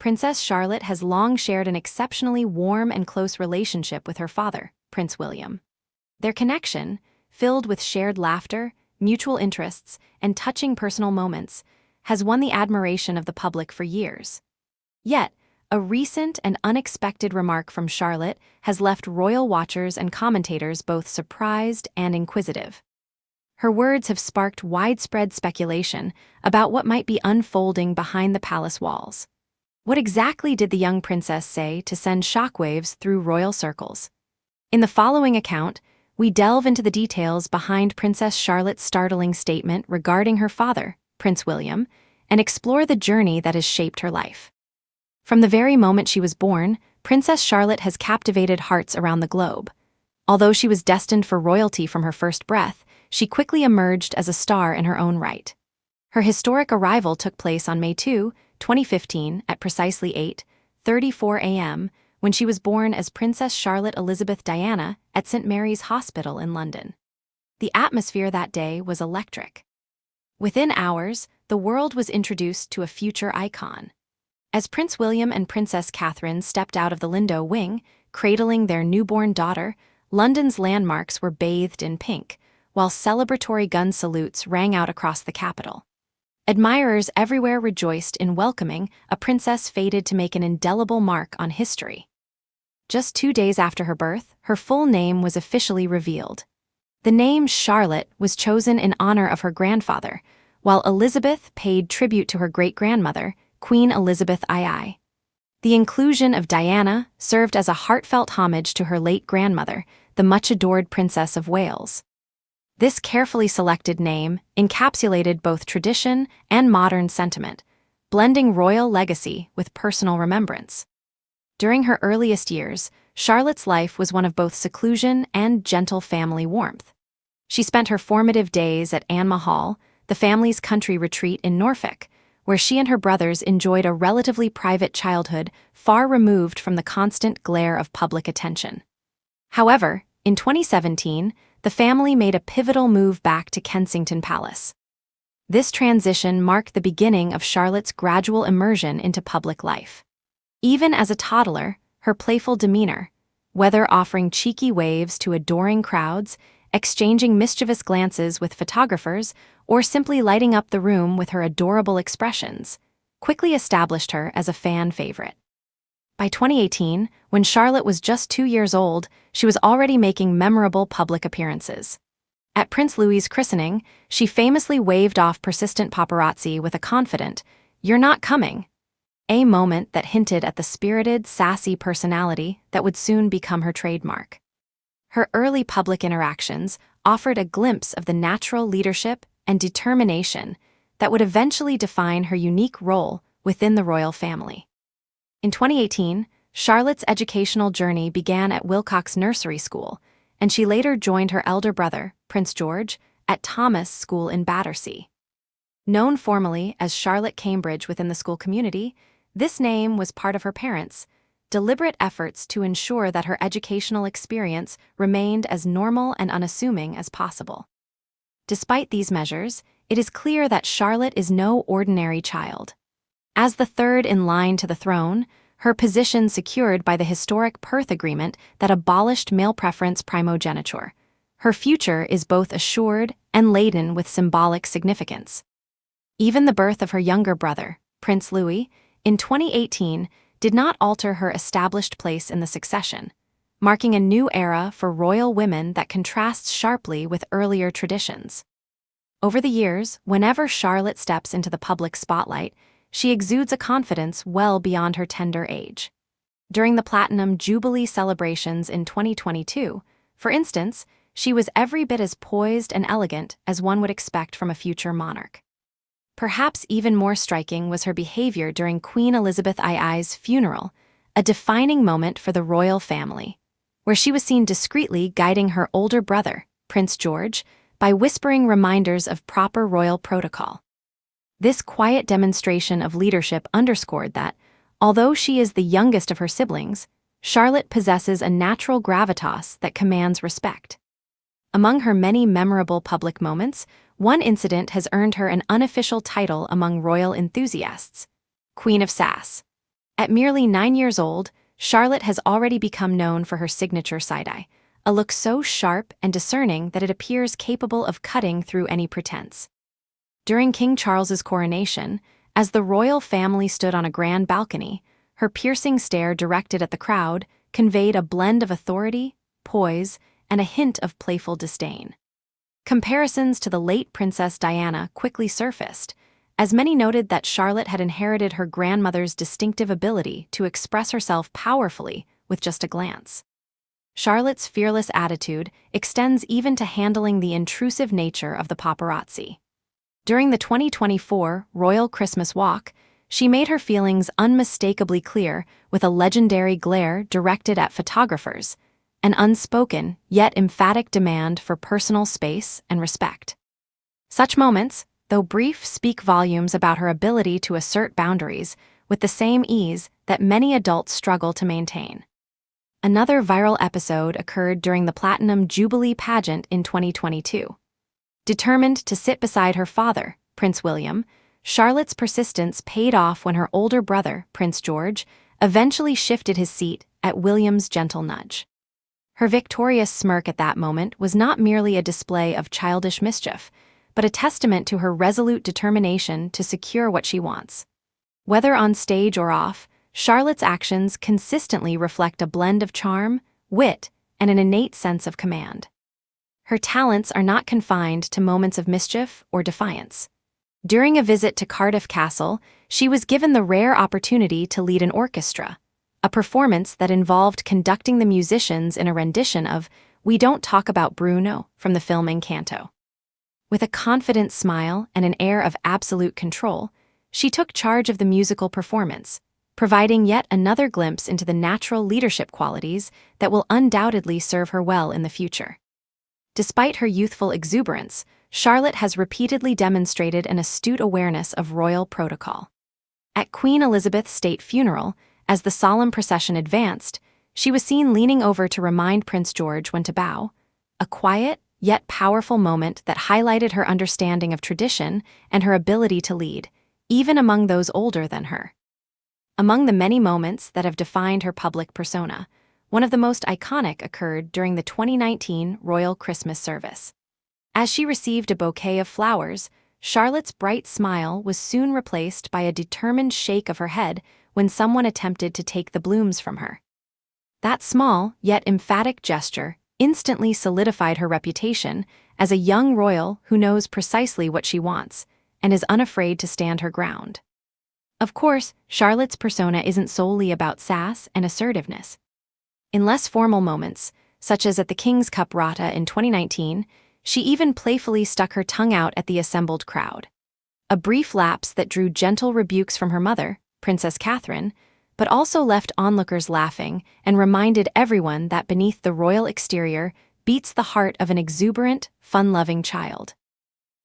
Princess Charlotte has long shared an exceptionally warm and close relationship with her father, Prince William. Their connection, filled with shared laughter, mutual interests, and touching personal moments, has won the admiration of the public for years. Yet, a recent and unexpected remark from Charlotte has left royal watchers and commentators both surprised and inquisitive. Her words have sparked widespread speculation about what might be unfolding behind the palace walls. What exactly did the young princess say to send shockwaves through royal circles? In the following account, we delve into the details behind Princess Charlotte's startling statement regarding her father, Prince William, and explore the journey that has shaped her life. From the very moment she was born, Princess Charlotte has captivated hearts around the globe. Although she was destined for royalty from her first breath, she quickly emerged as a star in her own right. Her historic arrival took place on May 2, 2015, at precisely 8:34 a.m., when she was born as Princess Charlotte Elizabeth Diana at St. Mary's Hospital in London. The atmosphere that day was electric. Within hours, the world was introduced to a future icon. As Prince William and Princess Catherine stepped out of the Lindo wing, cradling their newborn daughter, London's landmarks were bathed in pink, while celebratory gun salutes rang out across the capital. Admirers everywhere rejoiced in welcoming a princess fated to make an indelible mark on history. Just 2 days after her birth, her full name was officially revealed. The name Charlotte was chosen in honor of her grandfather, while Elizabeth paid tribute to her great-grandmother, Queen Elizabeth II. The inclusion of Diana served as a heartfelt homage to her late grandmother, the much-adored Princess of Wales. This carefully selected name encapsulated both tradition and modern sentiment, blending royal legacy with personal remembrance. During her earliest years, Charlotte's life was one of both seclusion and gentle family warmth. She spent her formative days at Anne Hall, the family's country retreat in Norfolk, where she and her brothers enjoyed a relatively private childhood far removed from the constant glare of public attention. However, in 2017, the family made a pivotal move back to Kensington Palace. This transition marked the beginning of Charlotte's gradual immersion into public life. Even as a toddler, her playful demeanor, whether offering cheeky waves to adoring crowds, exchanging mischievous glances with photographers, or simply lighting up the room with her adorable expressions, quickly established her as a fan favorite. By 2018, when Charlotte was just 2 years old, she was already making memorable public appearances. At Prince Louis's christening, she famously waved off persistent paparazzi with a confident, "You're not coming," a moment that hinted at the spirited, sassy personality that would soon become her trademark. Her early public interactions offered a glimpse of the natural leadership and determination that would eventually define her unique role within the royal family. In 2018, Charlotte's educational journey began at Wilcox Nursery School, and she later joined her elder brother, Prince George, at Thomas School in Battersea. Known formally as Charlotte Cambridge within the school community, this name was part of her parents' deliberate efforts to ensure that her educational experience remained as normal and unassuming as possible. Despite these measures, it is clear that Charlotte is no ordinary child. As the third in line to the throne, her position secured by the historic Perth Agreement that abolished male preference primogeniture, her future is both assured and laden with symbolic significance. Even the birth of her younger brother, Prince Louis, in 2018, did not alter her established place in the succession, marking a new era for royal women that contrasts sharply with earlier traditions. Over the years, whenever Charlotte steps into the public spotlight, she exudes a confidence well beyond her tender age. During the Platinum Jubilee celebrations in 2022, for instance, she was every bit as poised and elegant as one would expect from a future monarch. Perhaps even more striking was her behavior during Queen Elizabeth II's funeral, a defining moment for the royal family, where she was seen discreetly guiding her older brother, Prince George, by whispering reminders of proper royal protocol. This quiet demonstration of leadership underscored that, although she is the youngest of her siblings, Charlotte possesses a natural gravitas that commands respect. Among her many memorable public moments, one incident has earned her an unofficial title among royal enthusiasts, Queen of Sass. At merely 9 years old, Charlotte has already become known for her signature side-eye, a look so sharp and discerning that it appears capable of cutting through any pretense. During King Charles's coronation, as the royal family stood on a grand balcony, her piercing stare directed at the crowd conveyed a blend of authority, poise, and a hint of playful disdain. Comparisons to the late Princess Diana quickly surfaced, as many noted that Charlotte had inherited her grandmother's distinctive ability to express herself powerfully with just a glance. Charlotte's fearless attitude extends even to handling the intrusive nature of the paparazzi. During the 2024 Royal Christmas Walk, she made her feelings unmistakably clear with a legendary glare directed at photographers, an unspoken yet emphatic demand for personal space and respect. Such moments, though brief, speak volumes about her ability to assert boundaries with the same ease that many adults struggle to maintain. Another viral episode occurred during the Platinum Jubilee pageant in 2022. Determined to sit beside her father, Prince William, Charlotte's persistence paid off when her older brother, Prince George, eventually shifted his seat at William's gentle nudge. Her victorious smirk at that moment was not merely a display of childish mischief, but a testament to her resolute determination to secure what she wants. Whether on stage or off, Charlotte's actions consistently reflect a blend of charm, wit, and an innate sense of command. Her talents are not confined to moments of mischief or defiance. During a visit to Cardiff Castle, she was given the rare opportunity to lead an orchestra, a performance that involved conducting the musicians in a rendition of We Don't Talk About Bruno from the film Encanto. With a confident smile and an air of absolute control, she took charge of the musical performance, providing yet another glimpse into the natural leadership qualities that will undoubtedly serve her well in the future. Despite her youthful exuberance, Charlotte has repeatedly demonstrated an astute awareness of royal protocol. At Queen Elizabeth's state funeral, as the solemn procession advanced, she was seen leaning over to remind Prince George when to bow, a quiet yet powerful moment that highlighted her understanding of tradition and her ability to lead, even among those older than her. Among the many moments that have defined her public persona, one of the most iconic occurred during the 2019 Royal Christmas service. As she received a bouquet of flowers, Charlotte's bright smile was soon replaced by a determined shake of her head when someone attempted to take the blooms from her. That small, yet emphatic gesture instantly solidified her reputation as a young royal who knows precisely what she wants and is unafraid to stand her ground. Of course, Charlotte's persona isn't solely about sass and assertiveness. In less formal moments, such as at the King's Cup Rata in 2019, she even playfully stuck her tongue out at the assembled crowd. A brief lapse that drew gentle rebukes from her mother, Princess Catherine, but also left onlookers laughing and reminded everyone that beneath the royal exterior beats the heart of an exuberant, fun-loving child.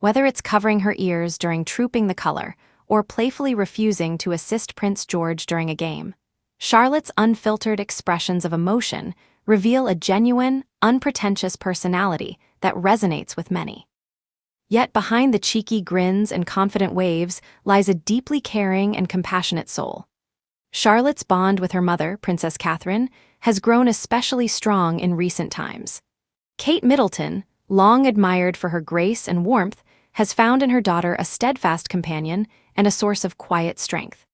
Whether it's covering her ears during trooping the color or playfully refusing to assist Prince George during a game, Charlotte's unfiltered expressions of emotion reveal a genuine, unpretentious personality that resonates with many. Yet behind the cheeky grins and confident waves lies a deeply caring and compassionate soul. Charlotte's bond with her mother, Princess Catherine, has grown especially strong in recent times. Kate Middleton, long admired for her grace and warmth, has found in her daughter a steadfast companion and a source of quiet strength.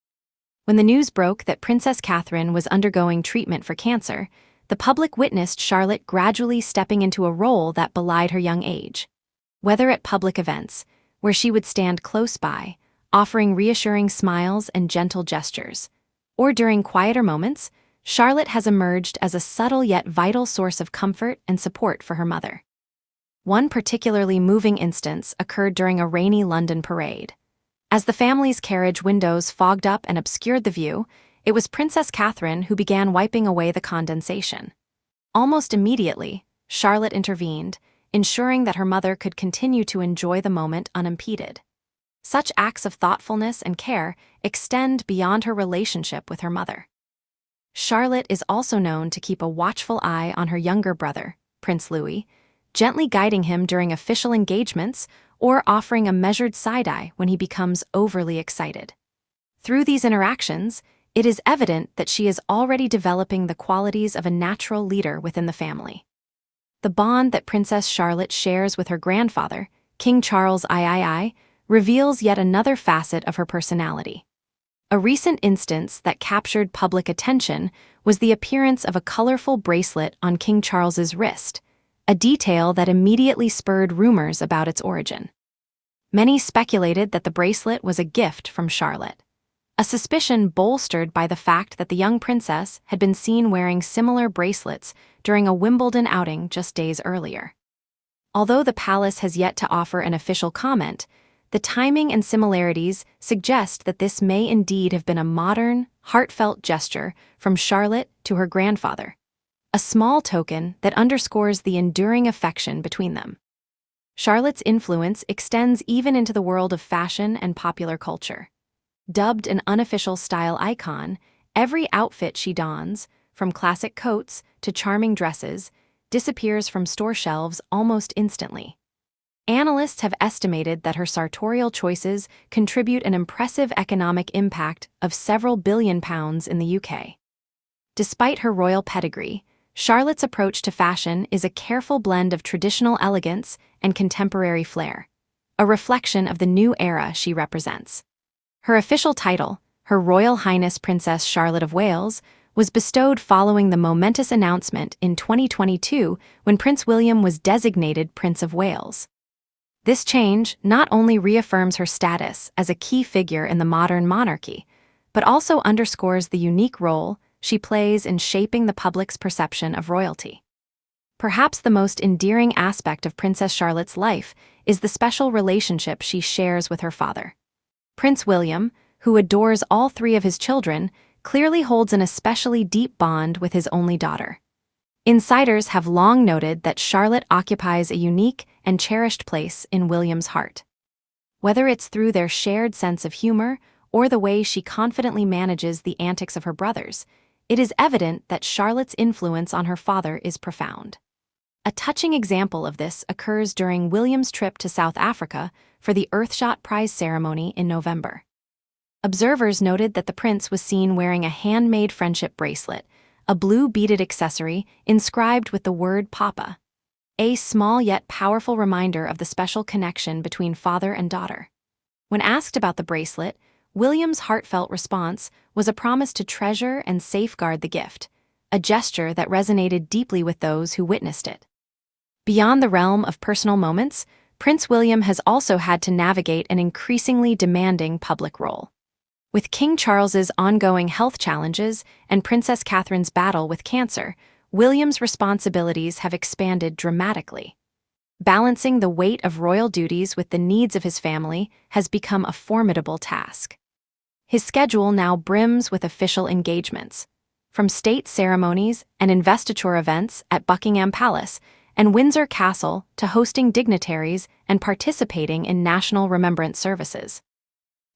When the news broke that Princess Catherine was undergoing treatment for cancer, the public witnessed Charlotte gradually stepping into a role that belied her young age. Whether at public events, where she would stand close by, offering reassuring smiles and gentle gestures, or during quieter moments, Charlotte has emerged as a subtle yet vital source of comfort and support for her mother. One particularly moving instance occurred during a rainy London parade. As the family's carriage windows fogged up and obscured the view, it was Princess Catherine who began wiping away the condensation. Almost immediately, Charlotte intervened, ensuring that her mother could continue to enjoy the moment unimpeded. Such acts of thoughtfulness and care extend beyond her relationship with her mother. Charlotte is also known to keep a watchful eye on her younger brother, Prince Louis, gently guiding him during official engagements or offering a measured side-eye when he becomes overly excited. Through these interactions, It is evident that she is already developing the qualities of a natural leader within the family. The bond that Princess Charlotte shares with her grandfather, King Charles III, reveals yet another facet of her personality. A recent instance that captured public attention was the appearance of a colorful bracelet on King Charles's wrist, a detail that immediately spurred rumors about its origin. Many speculated that the bracelet was a gift from Charlotte, a suspicion bolstered by the fact that the young princess had been seen wearing similar bracelets during a Wimbledon outing just days earlier. Although the palace has yet to offer an official comment, the timing and similarities suggest that this may indeed have been a modern, heartfelt gesture from Charlotte to her grandfather, a small token that underscores the enduring affection between them. Charlotte's influence extends even into the world of fashion and popular culture. Dubbed an unofficial style icon, every outfit she dons, from classic coats to charming dresses, disappears from store shelves almost instantly. Analysts have estimated that her sartorial choices contribute an impressive economic impact of several billion pounds in the UK. Despite her royal pedigree, Charlotte's approach to fashion is a careful blend of traditional elegance and contemporary flair, a reflection of the new era she represents. Her official title, Her Royal Highness Princess Charlotte of Wales, was bestowed following the momentous announcement in 2022 when Prince William was designated Prince of Wales. This change not only reaffirms her status as a key figure in the modern monarchy, but also underscores the unique role she plays in shaping the public's perception of royalty. Perhaps the most endearing aspect of Princess Charlotte's life is the special relationship she shares with her father. Prince William, who adores all three of his children, clearly holds an especially deep bond with his only daughter. Insiders have long noted that Charlotte occupies a unique and cherished place in William's heart. Whether it's through their shared sense of humor or the way she confidently manages the antics of her brothers, it is evident that Charlotte's influence on her father is profound. A touching example of this occurs during William's trip to South Africa for the Earthshot Prize ceremony in November. Observers noted that the prince was seen wearing a handmade friendship bracelet, a blue beaded accessory inscribed with the word Papa, a small yet powerful reminder of the special connection between father and daughter. When asked about the bracelet, William's heartfelt response was a promise to treasure and safeguard the gift, a gesture that resonated deeply with those who witnessed it. Beyond the realm of personal moments, Prince William has also had to navigate an increasingly demanding public role. With King Charles's ongoing health challenges and Princess Catherine's battle with cancer, William's responsibilities have expanded dramatically. Balancing the weight of royal duties with the needs of his family has become a formidable task. His schedule now brims with official engagements, from state ceremonies and investiture events at Buckingham Palace and Windsor Castle to hosting dignitaries and participating in national remembrance services.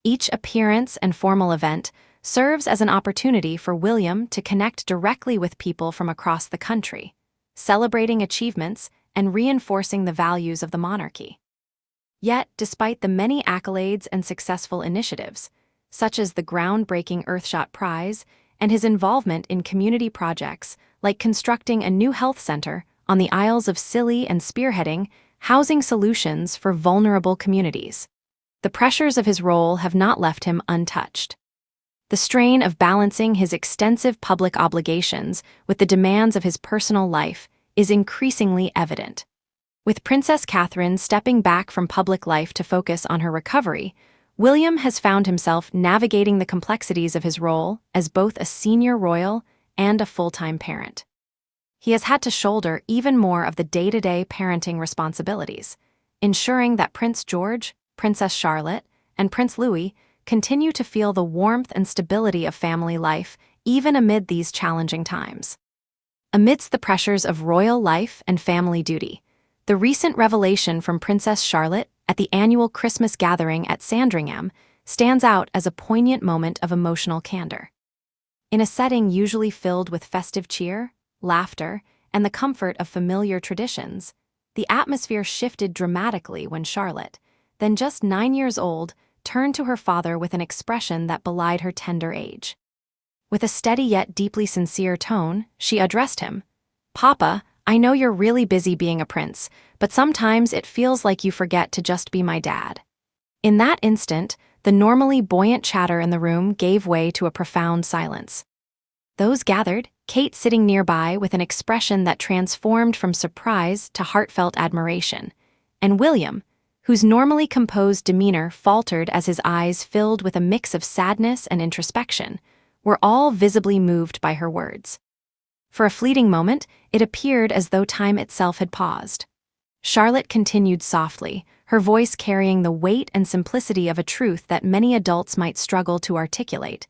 Each appearance and formal event serves as an opportunity for William to connect directly with people from across the country, celebrating achievements and reinforcing the values of the monarchy. Yet, despite the many accolades and successful initiatives, such as the groundbreaking Earthshot Prize and his involvement in community projects like constructing a new health center on the Isles of Scilly and spearheading housing solutions for vulnerable communities, the pressures of his role have not left him untouched. The strain of balancing his extensive public obligations with the demands of his personal life is increasingly evident. With Princess Catherine stepping back from public life to focus on her recovery, William has found himself navigating the complexities of his role as both a senior royal and a full-time parent. He has had to shoulder even more of the day-to-day parenting responsibilities, ensuring that Prince George, Princess Charlotte, and Prince Louis continue to feel the warmth and stability of family life even amid these challenging times. Amidst the pressures of royal life and family duty, the recent revelation from Princess Charlotte at the annual Christmas gathering at Sandringham stands out as a poignant moment of emotional candor. In a setting usually filled with festive cheer, laughter, and the comfort of familiar traditions, the atmosphere shifted dramatically when Charlotte, then just 9 years old, turned to her father with an expression that belied her tender age. With a steady yet deeply sincere tone, she addressed him. "Papa, I know you're really busy being a prince, but sometimes it feels like you forget to just be my dad." In that instant, the normally buoyant chatter in the room gave way to a profound silence. Those gathered, Kate sitting nearby with an expression that transformed from surprise to heartfelt admiration, and William, whose normally composed demeanor faltered as his eyes filled with a mix of sadness and introspection, were all visibly moved by her words. For a fleeting moment, it appeared as though time itself had paused. Charlotte continued softly, her voice carrying the weight and simplicity of a truth that many adults might struggle to articulate.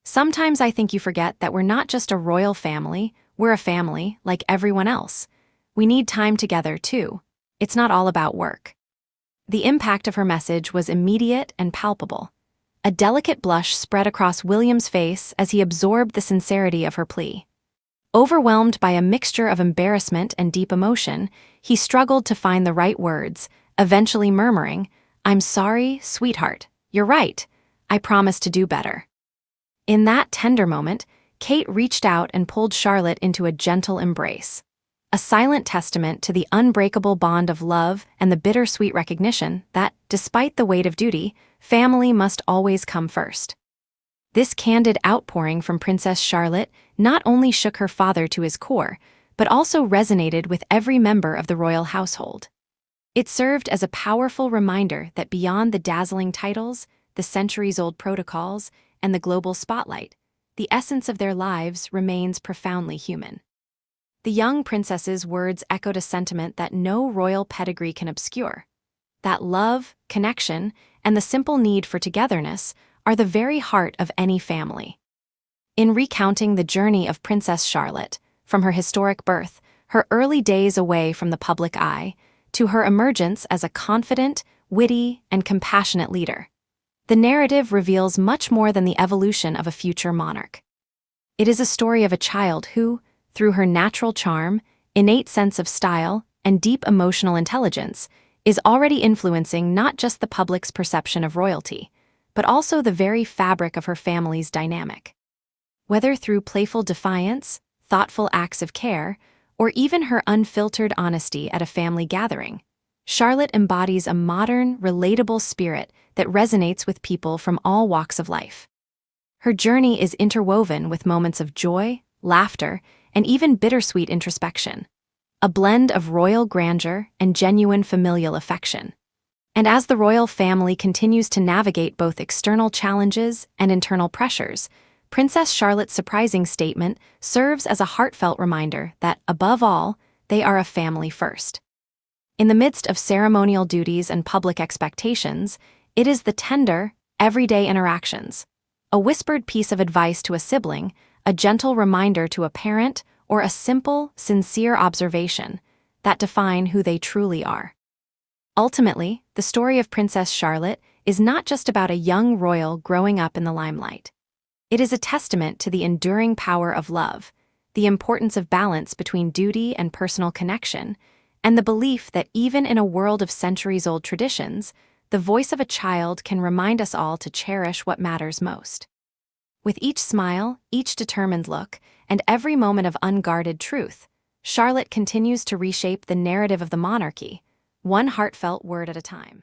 "Sometimes I think you forget that we're not just a royal family, we're a family like everyone else. We need time together, too. It's not all about work." The impact of her message was immediate and palpable. A delicate blush spread across William's face as he absorbed the sincerity of her plea. Overwhelmed by a mixture of embarrassment and deep emotion, he struggled to find the right words, eventually murmuring, "I'm sorry, sweetheart. You're right. I promise to do better." In that tender moment, Kate reached out and pulled Charlotte into a gentle embrace. A silent testament to the unbreakable bond of love and the bittersweet recognition that, despite the weight of duty, family must always come first. This candid outpouring from Princess Charlotte not only shook her father to his core, but also resonated with every member of the royal household. It served as a powerful reminder that beyond the dazzling titles, the centuries-old protocols, and the global spotlight, the essence of their lives remains profoundly human. The young princess's words echoed a sentiment that no royal pedigree can obscure. That love, connection, and the simple need for togetherness are the very heart of any family. In recounting the journey of Princess Charlotte, from her historic birth, her early days away from the public eye, to her emergence as a confident, witty, and compassionate leader, the narrative reveals much more than the evolution of a future monarch. It is a story of a child who, through her natural charm, innate sense of style, and deep emotional intelligence, is already influencing not just the public's perception of royalty, but also the very fabric of her family's dynamic. Whether through playful defiance, thoughtful acts of care, or even her unfiltered honesty at a family gathering, Charlotte embodies a modern, relatable spirit that resonates with people from all walks of life. Her journey is interwoven with moments of joy, laughter, and even bittersweet introspection, a blend of royal grandeur and genuine familial affection. And as the royal family continues to navigate both external challenges and internal pressures, Princess Charlotte's surprising statement serves as a heartfelt reminder that, above all, they are a family first. In the midst of ceremonial duties and public expectations, it is the tender, everyday interactions, a whispered piece of advice to a sibling, a gentle reminder to a parent, or a simple, sincere observation that define who they truly are. Ultimately, the story of Princess Charlotte is not just about a young royal growing up in the limelight. It is a testament to the enduring power of love, the importance of balance between duty and personal connection, and the belief that even in a world of centuries-old traditions, the voice of a child can remind us all to cherish what matters most. With each smile, each determined look, and every moment of unguarded truth, Charlotte continues to reshape the narrative of the monarchy, one heartfelt word at a time.